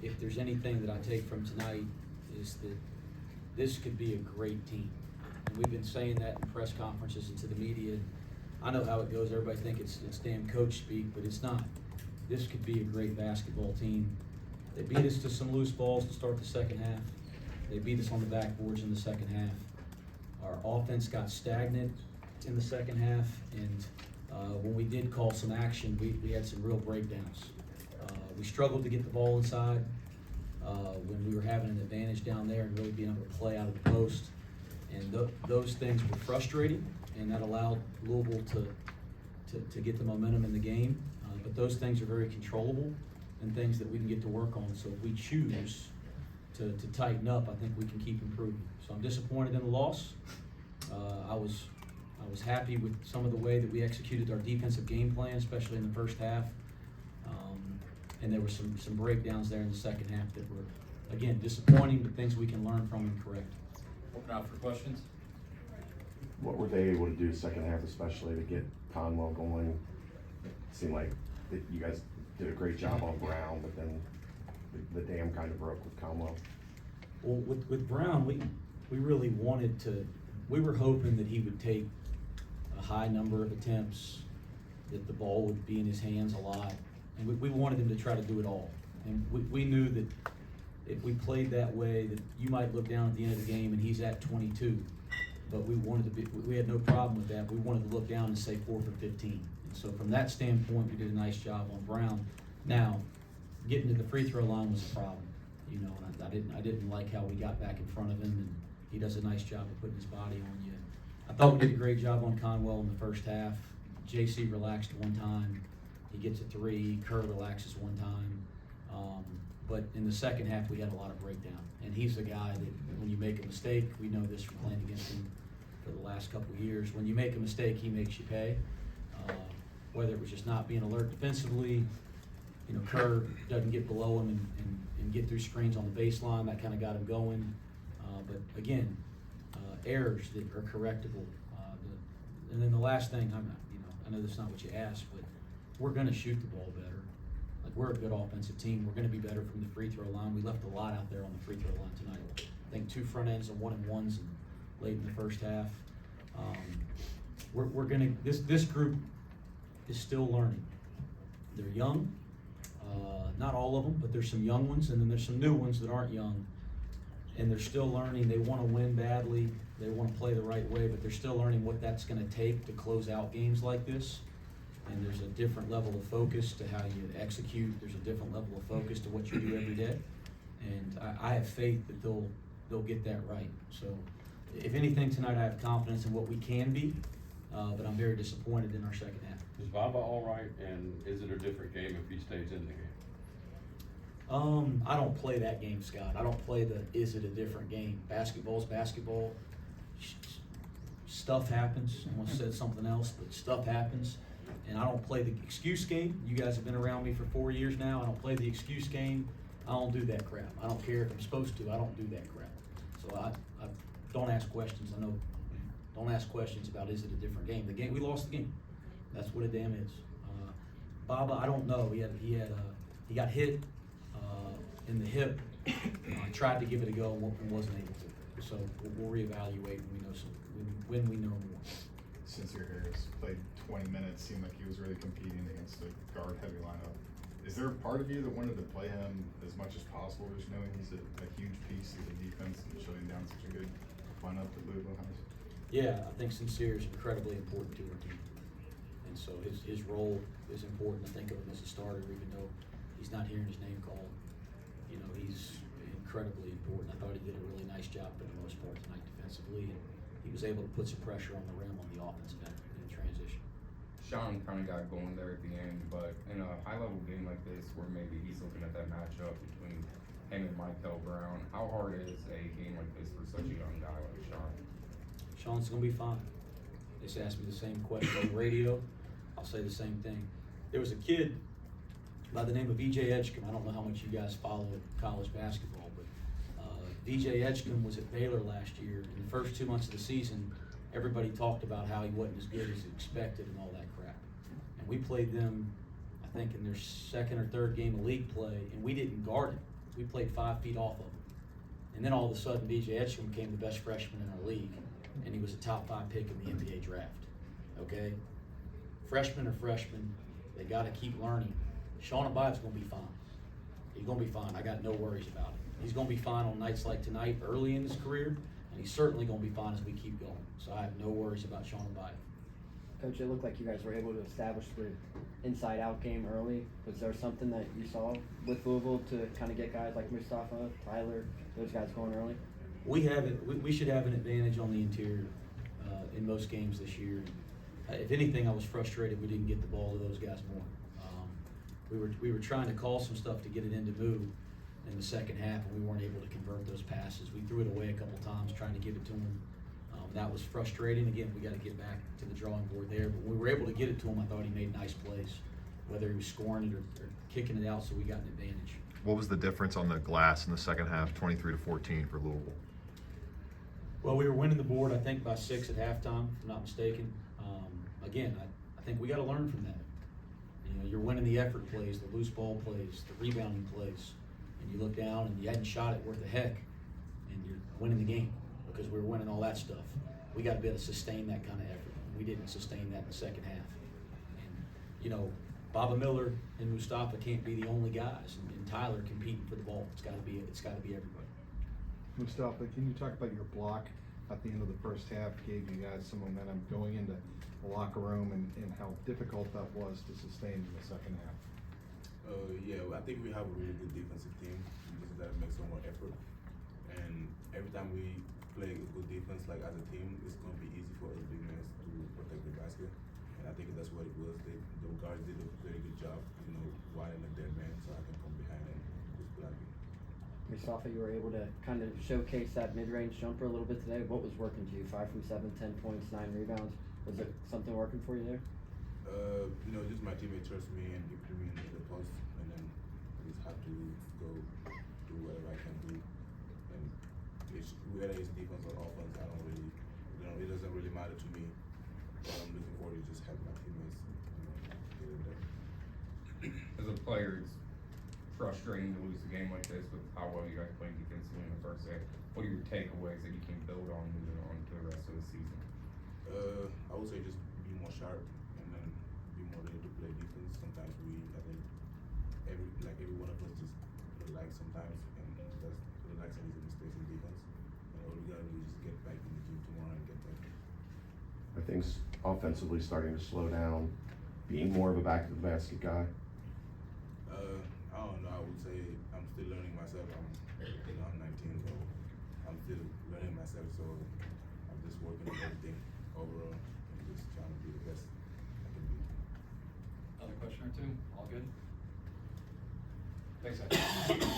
if there's anything that I take from tonight is that this could be a great team. And we've been saying that in press conferences and to the media. I know how it goes. Everybody think it's damn coach speak, but it's not. This could be a great basketball team. They beat us to some loose balls to start the second half. They beat us on the backboards in the second half. Our offense got stagnant in the second half, and when we did call some action, we had some real breakdowns. We struggled to get the ball inside when we were having an advantage down there and really being able to play out of the post. And those things were frustrating, and that allowed Louisville to get the momentum in the game. But those things are very controllable and things that we can get to work on. So if we choose to tighten up, I think we can keep improving. So I'm disappointed in the loss. I was happy with some of the way that we executed our defensive game plan, especially in the first half. And there were some breakdowns there in the second half that were, again, disappointing, but things we can learn from and correct. Open out for questions. What were they able to do second half, especially to get Conwell going? It seemed like that you guys did a great job on Brown, but then the dam kind of broke with Conwell. Well, with Brown, we really wanted to. We were hoping that he would take a high number of attempts, that the ball would be in his hands a lot, and we wanted him to try to do it all. And we knew that if we played that way, that you might look down at the end of the game and he's at 22. But we had no problem with that. We wanted to look down and say 4 for 15. And so from that standpoint, we did a nice job on Brown. Now, getting to the free throw line was a problem, you know, and I didn't like how we got back in front of him, and he does a nice job of putting his body on you. I thought we did a great job on Conwell in the first half. JC relaxed one time. He gets a three. Kerr relaxes one time. But in the second half, we had a lot of breakdown. And he's the guy that when you make a mistake, we know this from playing against him for the last couple of years. When you make a mistake, he makes you pay. Whether it was just not being alert defensively, you know, Kerr doesn't get below him and get through screens on the baseline. That kind of got him going. But again, errors that are correctable. And then the last thing, I know that's not what you asked, but we're going to shoot the ball better. Like, we're a good offensive team. We're going to be better from the free throw line. We left a lot out there on the free throw line tonight. I think 2 front ends and 1-and-1s and late in the first half. We're going to. This group is still learning. They're young. Not all of them, but there's some young ones, and then there's some new ones that aren't young. And they're still learning. They want to win badly. They want to play the right way, but they're still learning what that's going to take to close out games like this. And there's a different level of focus to how you execute. There's a different level of focus to what you do every day. And I have faith that they'll get that right. So if anything tonight, I have confidence in what we can be, but I'm very disappointed in our second half. Is Baba all right, and is it a different game if he stays in the game? I don't play that game, Scott. I don't play is it a different game? Basketball's basketball. Stuff happens. I almost said something else, but stuff happens. And I don't play the excuse game. You guys have been around me for 4 years now. I don't play the excuse game. I don't do that crap. I don't care if I'm supposed to. I don't do that crap. So I don't ask questions. I know. Don't ask questions about is it a different game. The game, we lost the game. That's what a damn is. Baba, I don't know. He got hit in the hip. Tried to give it a go and wasn't able to. So we'll reevaluate when we know more. Sincere Harris played 20 minutes, seemed like he was really competing against a guard-heavy lineup. Is there a part of you that wanted to play him as much as possible, just knowing he's a huge piece of the defense and shutting down such a good lineup that Louisville has? Yeah, I think Sincere is incredibly important to our team. And so his role is important. I think of him as a starter, even though he's not hearing his name called. You know, he's incredibly important. I thought he did a really nice job for the most part tonight defensively, and he was able to put some pressure on the rim on the offensive end in transition. Sean kind of got going there at the end, but in a high-level game like this, where maybe he's looking at that matchup between him and Michael Brown, how hard is a game like this for such a young guy like Sean? Sean's going to be fine. They just asked me the same question on the radio. I'll say the same thing. There was a kid by the name of VJ Edgecombe. I don't know how much you guys follow college basketball, but VJ Edgecombe was at Baylor last year. In the first 2 months of the season, everybody talked about how he wasn't as good as expected and all that crap. And we played them, I think, in their second or third game of league play, and we didn't guard him. We played 5 feet off of them. And then all of a sudden, DJ Edgecombe became the best freshman in our league, and he was a top 5 pick in the NBA draft, okay? Freshmen are freshmen. They gotta keep learning. Sean Abaya's gonna be fine. He's gonna be fine. I got no worries about it. He's gonna be fine on nights like tonight, early in his career, and he's certainly gonna be fine as we keep going. So I have no worries about Sean Abaya. Coach, it looked like you guys were able to establish the inside-out game early. Was there something that you saw with Louisville to kind of get guys like Moustapha, Tyler, those guys going early? We have it. We should have an advantage on the interior in most games this year. If anything, I was frustrated we didn't get the ball to those guys more. We were trying to call some stuff to get it into move in the second half, and we weren't able to convert those passes. We threw it away a couple times trying to give it to them. That was frustrating. Again, we got to get back to the drawing board there. But when we were able to get it to him, I thought he made nice plays, whether he was scoring it or kicking it out, so we got an advantage. What was the difference on the glass in the second half, 23-14 for Louisville? Well, we were winning the board, I think, by 6 at halftime, if I'm not mistaken. Again, I think we got to learn from that. You know, you're winning the effort plays, the loose ball plays, the rebounding plays, and you look down and you hadn't shot it worth a heck, and you're winning the game because we were winning all that stuff. We got to be able to sustain that kind of effort. We didn't sustain that in the second half. And, you know, Baba Miller and Moustapha can't be the only guys, and Tyler competing for the ball. It's got to be everybody. Moustapha, can you talk about your block at the end of the first half? Gave you guys some momentum going into the locker room, and how difficult that was to sustain in the second half. Yeah, I think we have a really good defensive team. We just gotta make some more effort. And every time we play a good defense, like as a team, it's gonna be easy for us big men to protect the basket. And I think that's what it was. The guards did a very good job, you know, widening their man so I can come behind and just block it. Moustapha, you were able to kind of showcase that mid-range jumper a little bit today. What was working to you? 5 from 7, 10 points, 9 rebounds. Was it something working for you there? You know, just my teammate trusts me and he put me in the post, and then I just have to go do whatever I can do. And whether it's defense or offense, I don't really, you know, it doesn't really matter to me. What I'm looking for is just have my teammates, you know, get it there. As a player, it's frustrating to lose a game like this with how well you guys played defensively in the first half. What are your takeaways that you can build on moving on to the rest of the season? I would say just be more sharp and then be more ready to play defense. Sometimes I think every one of us just relax sometimes, and that's relaxing is a mistake in defense. And all we gotta do is just get back in the gym tomorrow and get better. Are things offensively starting to slow down, being more of a back to the basket guy? I don't know. I would say I'm still learning myself. I'm 19, so I'm still learning myself. So I'm just working on everything overall and just trying to be the best I can be. Another question or two? All good? Thanks, guys.